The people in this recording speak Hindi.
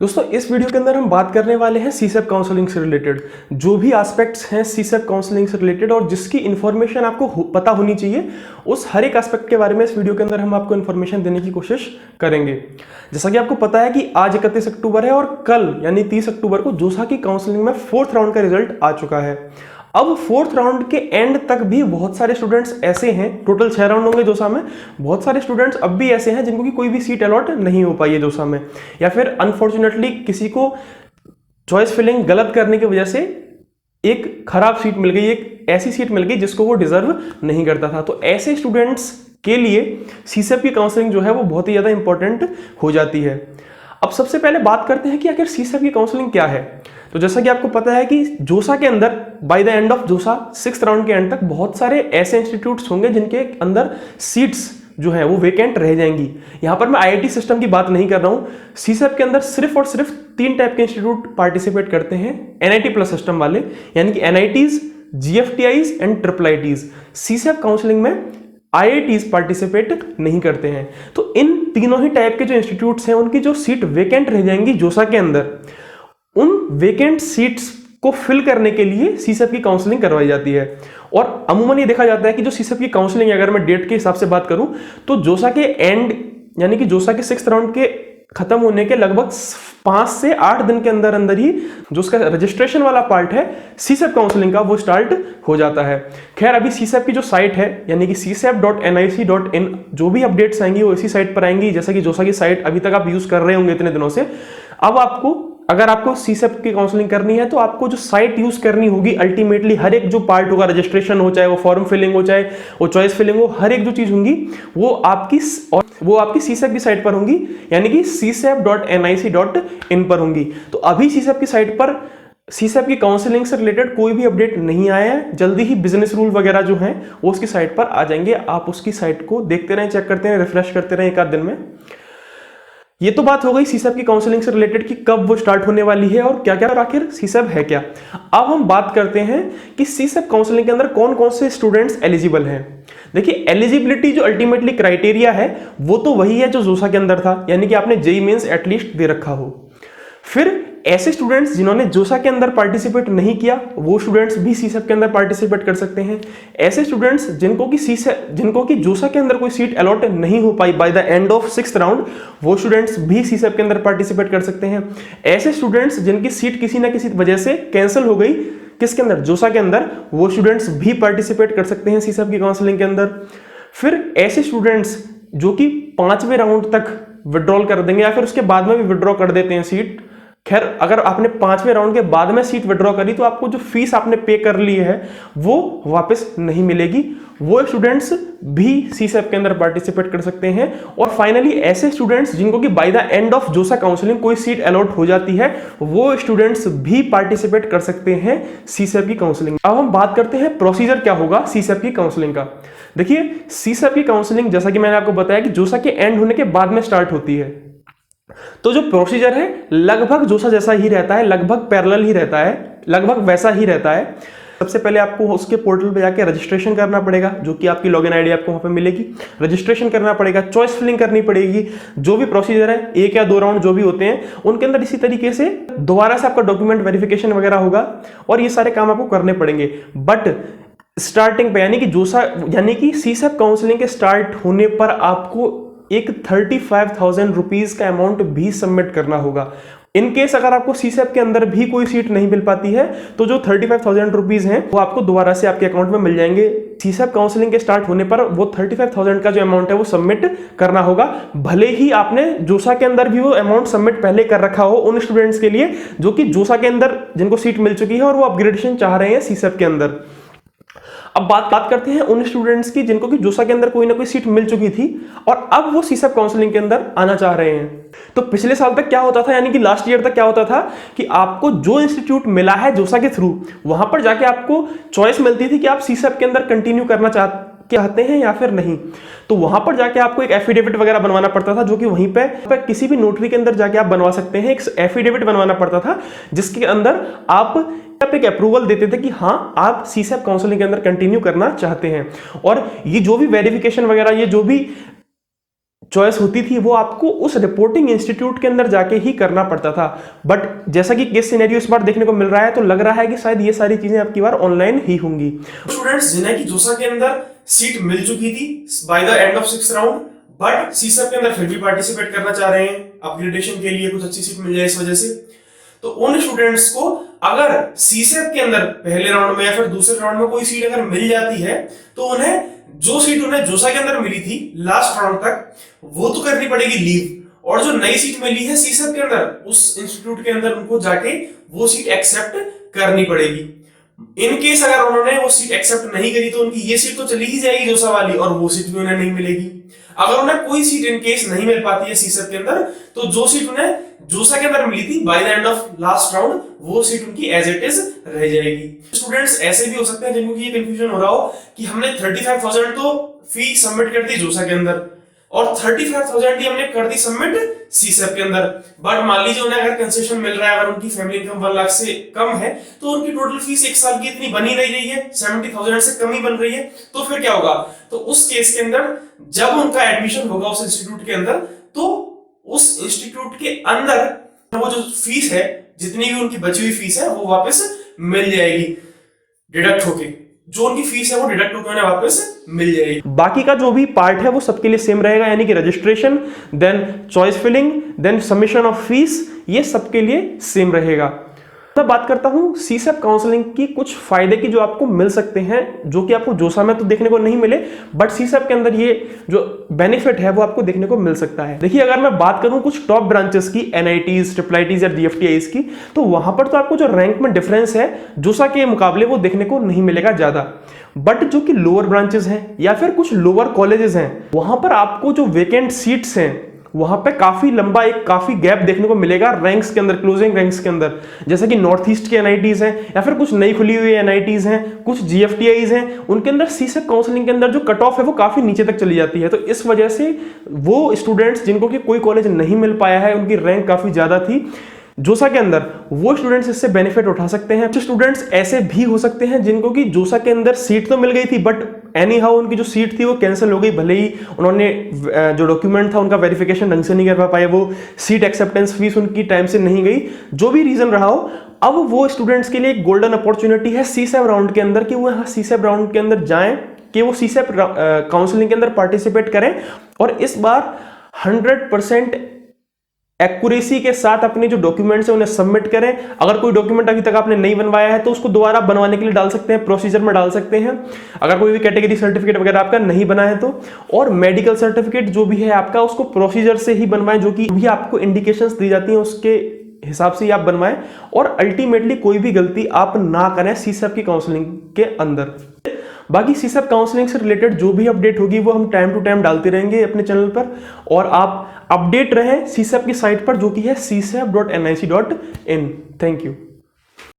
दोस्तों इस वीडियो के अंदर हम बात करने वाले हैं सीसेप काउंसलिंग से रिलेटेड। जो भी एस्पेक्ट्स हैं सीसेप काउंसलिंग से रिलेटेड और जिसकी इन्फॉर्मेशन आपको पता होनी चाहिए, उस हर एक एस्पेक्ट के बारे में इस वीडियो के अंदर हम आपको इन्फॉर्मेशन देने की कोशिश करेंगे। जैसा कि आपको पता है कि आज 31 अक्टूबर है और कल यानी 30 अक्टूबर को जोसा की काउंसलिंग में 4th राउंड का रिजल्ट आ चुका है। अब 4th राउंड के एंड तक भी बहुत सारे स्टूडेंट्स ऐसे हैं, टोटल 6 राउंड होंगे जोसा में, बहुत सारे स्टूडेंट्स अब भी ऐसे हैं जिनको की कोई भी सीट अलॉट नहीं हो पाई है जोसा में, या फिर अनफॉर्चुनेटली किसी को चॉइस फिलिंग गलत करने की वजह से एक खराब सीट मिल गई, एक ऐसी सीट मिल गई जिसको वो डिजर्व नहीं करता था। तो ऐसे स्टूडेंट्स के लिए सीसेप की काउंसलिंग जो है वो बहुत ही ज्यादा इंपॉर्टेंट हो जाती है। अब सबसे पहले बात करते हैं कि आखिर सीसेप की काउंसलिंग क्या है। तो जैसा कि आपको पता है कि जोसा के अंदर बाय द एंड ऑफ जोसा 6th राउंड के एंड तक बहुत सारे ऐसे इंस्टीट्यूट्स होंगे जिनके अंदर सीट्स जो है वो वेकेंट रह जाएंगी। यहां पर मैं आईआईटी सिस्टम की बात नहीं कर रहा हूं। सीसेप के अंदर सिर्फ और सिर्फ 3 टाइप के इंस्टीट्यूट पार्टिसिपेट करते हैं, एनआईटी प्लस सिस्टम वाले, यानी कि NITs, GFTIs and triple ITs. CSAB counselling में आईआईटीज पार्टिसिपेट नहीं करते हैं। तो इन तीनों ही टाइप के जो इंस्टीट्यूट्स हैं उनकी जो सीट वेकेंट रह जाएंगी जोसा के अंदर, उन वेकेंट सीट्स को फिल करने के लिए सीसेप की काउंसलिंग करवाई जाती है। और अमूमन ये देखा जाता है कि जो सीसेप की काउंसलिंग, अगर मैं डेट के हिसाब से बात करूं तो जोसा के एंड यानी कि जोसा के 6th राउंड के खत्म होने के लगभग 5 से 8 दिन के अंदर अंदर ही जो उसका रजिस्ट्रेशन वाला पार्ट है सीसेप काउंसलिंग का वो स्टार्ट हो जाता है। खैर अभी सीसेप की जो साइट है यानी कि csep.nic.in, जो भी अपडेट्स आएंगी वो इसी साइट पर आएंगी। जैसा कि जोसा की साइट अभी तक आप यूज कर रहे होंगे इतने दिनों से, अब आपको अगर आपको सीसेप की काउंसलिंग करनी है तो आपको जो साइट यूज करनी होगी, अल्टीमेटली हर एक जो पार्ट होगा, रजिस्ट्रेशन हो, चाहे वो फॉर्म फिलिंग हो, चाहे वो चॉइस फिलिंग हो, हर एक जो चीज होंगी वो आपकी सीसेप की साइट पर होंगी, यानी कि csep.nic.in पर होंगी। तो अभी सीसेप की साइट पर सीसेप की काउंसलिंग से रिलेटेड कोई भी अपडेट नहीं आया है। जल्दी ही बिजनेस रूल वगैरह जो हैं वो उसकी साइट पर आ जाएंगे। आप उसकी साइट को देखते रहें, चेक करते रहें, रिफ्रेश करते रहें एक आध दिन में। ये तो बात हो गई सीसेप की काउंसलिंग से रिलेटेड कि कब वो स्टार्ट होने वाली है और क्या क्या, आखिर सीसेप है क्या। अब हम बात करते हैं कि सीसेप काउंसलिंग के अंदर कौन कौन से स्टूडेंट्स एलिजिबल हैं। देखिए एलिजिबिलिटी जो अल्टीमेटली क्राइटेरिया है वो तो वही है जो जोसा के अंदर था, यानी कि आपने जेईई मेंस एटलीस्ट दे रखा हो। फिर ऐसे स्टूडेंट्स जिन्होंने जोसा के अंदर पार्टिसिपेट नहीं किया वो स्टूडेंट्स भी सीसेप के अंदर पार्टिसिपेट कर सकते हैं। ऐसे स्टूडेंट्स जिनको कि जोसा के अंदर कोई सीट अलॉट नहीं हो pi by the end of 6th round, वो स्टूडेंट्स भी सीसेप के अंदर पार्टिसिपेट कर सकते हैं। ऐसे स्टूडेंट्स जिनकी सीट किसी ना किसी वजह से कैंसिल हो गई किसके अंदर, जोसा के अंदर, वो स्टूडेंट्स भी पार्टिसिपेट कर सकते हैं सीसेप की काउंसलिंग के अंदर। फिर ऐसे स्टूडेंट्स जो कि 5वें राउंड तक विड्रॉल कर देंगे या फिर उसके बाद में भी विड्रॉ कर देते हैं सीट। खैर अगर आपने 5वें राउंड के बाद में सीट विड्रॉ करी तो आपको जो फीस आपने पे कर ली है वो वापस नहीं मिलेगी। वो स्टूडेंट्स भी सीसेप के अंदर पार्टिसिपेट कर सकते हैं। और फाइनली ऐसे स्टूडेंट्स जिनको कि बाय द एंड ऑफ जोसा काउंसलिंग कोई सीट अलॉट हो जाती है वो स्टूडेंट्स भी पार्टिसिपेट कर सकते हैं सीसेप की काउंसलिंग। अब हम बात करते हैं प्रोसीजर क्या होगा सीसेप की काउंसलिंग का। देखिए सीसेप की काउंसलिंग जैसा कि मैंने आपको बताया कि जोसा के एंड होने के बाद में स्टार्ट होती है। तो जो प्रोसीजर है लगभग जोसा जैसा ही रहता है, लगभग पैरेलल ही रहता है, लगभग वैसा ही रहता है। सबसे पहले आपको उसके पोर्टल पे जाके रजिस्ट्रेशन करना पड़ेगा, जो कि आपकी लॉगिन आईडी आपको वहां पे मिलेगी। रजिस्ट्रेशन करना पड़ेगा, चॉइस फिलिंग करनी पड़ेगी। जो भी प्रोसीजर है 1 या 2 राउंड जो भी होते हैं उनके अंदर इसी तरीके से दोबारा से आपका डॉक्यूमेंट वेरिफिकेशन वगैरह होगा और ये सारे काम आपको करने पड़ेंगे। बट स्टार्टिंग पे यानी कि जोसा यानी कि सीसेप काउंसलिंग के स्टार्ट होने पर आपको एक 35,000 रुपीज का अमाउंट भी सबमिट करना होगा। इनकेस अगर आपको सीसेप के अंदर भी कोई सीट नहीं मिल पाती है तो जो 35,000 रुपीज हैं वो आपको दोबारा से आपके अकाउंट में मिल जाएंगे। सीसेप काउंसलिंग के स्टार्ट होने पर वो 35,000 का जो अमाउंट है वो सबमिट करना होगा, भले ही आपने जोसा के अंदर भी वो अमाउंट सबमिट पहले कर रखा हो, उन स्टूडेंट्स के लिए जो कि जोसा के अंदर जिनको सीट मिल चुकी है और वो अपग्रेडेशन चाह रहे हैं सीसेप के अंदर। अब बात करते हैं उन स्टूडेंट्स की जिनको कि जोसा के अंदर कोई ना कोई सीट मिल चुकी थी और अब वो सीसेप काउंसलिंग के अंदर आना चाह रहे हैं। तो पिछले साल तक क्या होता था, यानी कि लास्ट ईयर तक क्या होता था कि आपको जो इंस्टीट्यूट मिला है जोसा के थ्रू वहां पर जाके आपको चॉइस मिलती थी कि आप सीसेप के अंदर कंटिन्यू करना चाहते हैं या फिर नहीं। तो वहां पर जाके आपको एक एफिडेविट वगैरह बनवाना पड़ता था, जो कि वहीं पे किसी भी नोटरी के अंदर जाके आप बनवा सकते हैं। एक एफिडेविट बनवाना पड़ता था जिसके अंदर आप एक अप्रूवल देते थे कि हाँ आप सीसेप काउंसलिंग के अंदर कंटिन्यू करना चाहते हैं। और ये जो भी वेरिफिकेशन वगैरह, ये जो भी चॉइस होती थी वो आपको उस रिपोर्टिंग इंस्टीट्यूट के अंदर जाके ही करना पड़ता था। बट जैसा कि केस सिनेरियो इस बार देखने को मिल रहा है, तो लग रहा है कि शायद ये सारी चीजें आपकी बार ऑनलाइन ही होंगी। स्टूडेंट्स जिन्हें की जोसा के अंदर सीट मिल चुकी थी by the end of 6th round, but CSAB के अंदर फिर भी पार्टिसिपेट करना चाह रहे हैं अपग्रेडेशन के लिए, कुछ अच्छी सीट मिल जाए इस वजह से, तो उन स्टूडेंट्स को अगर सीसेप के अंदर पहले राउंड में या फिर दूसरे राउंड में कोई सीट अगर मिल जाती है, तो उन्हें जो सीट उन्हें जोसा के अंदर मिली थी लास्ट राउंड तक, वो तो करनी पड़ेगी लीव, और जो नई सीट मिली है सीसेप के अंदर उस इंस्टीट्यूट के अंदर उनको जाके वो सीट एक्सेप्ट करनी पड़ेगी। इन केस अगर उन्होंने वो सीट एक्सेप्ट नहीं करी तो उनकी ये सीट तो चली ही जाएगी जोसा वाली, और वो सीट भी उन्हें नहीं मिलेगी। अगर उन्हें कोई सीट इन केस नहीं मिल पाती है सीसेप के अंदर, तो जो सीट उन्हें जोसा के अंदर मिली थी by the end of last round, वो सीट उनकी एज इट इज रह जाएगी। स्टूडेंट्स ऐसे भी हो सकते हैं जिनको ये कंफ्यूजन हो रहा हो कि हमने 35,000 तो फी सबमिट कर दी जोसा के अंदर, और 35,000 ही हमने कर दी सबमिट सीसेप के अंदर, बट मान लीजिए उन्हें अगर कंसेशन मिल रहा है, अगर उनकी फैमिली इनकम 1 लाख से कम है, तो उनकी टोटल फीस 1 साल की इतनी बनी नहीं रही है, 70,000 से कम ही बन रही है, तो फिर क्या होगा? तो उस केस के अंदर जब उनका एडमिशन होगा उस इंस्टीट्यूट के अंदर, तो उस इंस्टीट्यूट के अंदर वो जो फीस है, जितनी भी उनकी बची हुई फीस है, वो वापस मिल जाएगी डिडक्ट होके, जो उनकी फीस है वो डिडक्ट होकर उन्हें वापस मिल जाएगी। बाकी का जो भी पार्ट है वो सबके लिए सेम रहेगा, यानी कि registration, then choice filling, then submission of fees, ये सबके लिए सेम रहेगा। मैं बात करता हूं सीसेप काउंसलिंग की कुछ फायदे की जो आपको मिल सकते हैं, जो कि आपको जोसा में तो देखने को नहीं मिले, बट सीसेप के अंदर ये जो बेनिफिट है वो आपको देखने को मिल सकता है। देखिए, अगर मैं बात करूं कुछ टॉप ब्रांचेस की, एनआईटीज, ट्रिपल या जीएफटीआईज की, तो वहां पर तो आपको जो रैंक में डिफरेंस है जोसा के मुकाबले वो देखने को नहीं मिलेगा ज्यादा। बट जो कि लोअर ब्रांचेस हैं या फिर कुछ लोअर कॉलेजेस हैं, वहां पर आपको जो वेकेंट सीट्स हैं वहां पे काफी लंबा एक काफी गैप देखने को मिलेगा रैंक्स के अंदर, क्लोजिंग रैंक्स के अंदर। जैसे कि नॉर्थ ईस्ट के एनआईटीज हैं या फिर कुछ नई खुली हुई एनआईटीज हैं, कुछ जीएफटीआईज हैं, उनके अंदर सीसेप काउंसलिंग के अंदर जो कट ऑफ है वो काफी नीचे तक चली जाती है। तो इस वजह से वो स्टूडेंट्स जिनको कि कोई कॉलेज नहीं मिल पाया है, उनकी रैंक काफी ज्यादा थी जोसा के अंदर, वो स्टूडेंट्स इससे बेनिफिट उठा सकते हैं। कुछ स्टूडेंट्स ऐसे भी हो सकते हैं जिनको कि जोसा के अंदर सीट तो मिल गई थी, बट एनी हाउ उनकी जो सीट थी वो कैंसिल हो गई, भले ही उन्होंने जो डॉक्यूमेंट था उनका वेरिफिकेशन ढंग से नहीं कर पाए, वो सीट एक्सेप्टेंस फीस उनकी टाइम से नहीं गई, जो भी रीजन रहा हो। अब वो स्टूडेंट्स के लिए एक गोल्डन अपॉर्चुनिटी है सीसेप राउंड के अंदर कि वो यहाँ सीसेप राउंड के अंदर जाएं, कि वो सीसेप काउंसलिंग के अंदर पार्टिसिपेट करें, और इस बार 100% एक्यूरेसी के साथ अपने जो डॉक्यूमेंट्स हैं उन्हें सबमिट करें। अगर कोई डॉक्यूमेंट अभी तक आपने नहीं बनवाया है तो उसको दोबारा बनवाने के लिए डाल सकते हैं, प्रोसीजर में डाल सकते हैं, अगर कोई भी कैटेगरी सर्टिफिकेट वगैरह आपका नहीं बना है तो। और मेडिकल सर्टिफिकेट जो भी है आपका, उसको प्रोसीजर से ही बनवाएं, जो कि भी आपको इंडिकेशंस दी जाती हैं उसके हिसाब से ही आप बनवाएं, और अल्टीमेटली कोई भी गलती आप ना करें सीसेप की काउंसलिंग के अंदर। बाकी सीसेप काउंसलिंग से रिलेटेड जो भी अपडेट होगी वो हम टाइम टू टाइम डालते रहेंगे अपने चैनल पर, और आप अपडेट रहें सीसेप की साइट पर, जो कि है csep.nic.in। Thank you.